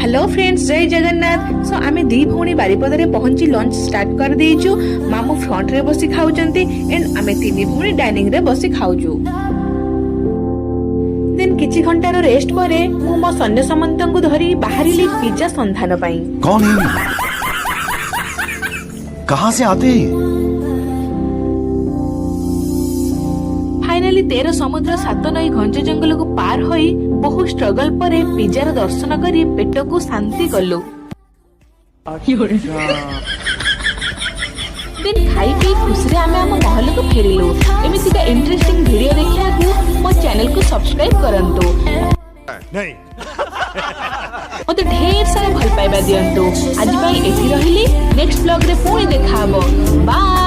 Hello friends, जय जगन्नाथ। सो आमे दी भौणी बारिपदा रे पहुंची लंच स्टार्ट कर देइछु। मामू फ्रंट रे बसी खाउचंती एंड आमे तीनी भौणी डाइनिंग रे बसी खाउछु। दिन किछि घंटार रेस्ट परे मु मो सन्य समंतंगु धरी बाहरिली पिज्जा संधान पई। कौन है? कहां से आते हैं? फाइनली 13 समुद्र 7 नई घंच जंगल को पार होई बहु स्ट्रगल परे पिज्जार दर्शन करी पेट को शांति कलु। दिन खाई पी खुशी आमे आम महल को फेरिलु। एमिति का इंटरेस्टिंग वीडियो देखिया को मो चैनल को सब्सक्राइब करंतु। नहीं मते ढेर सारा भल पाइबा दियंतु। आज भाई एथि रहिली, नेक्स्ट ब्लॉग रे पुणी देखा हबो। बाय।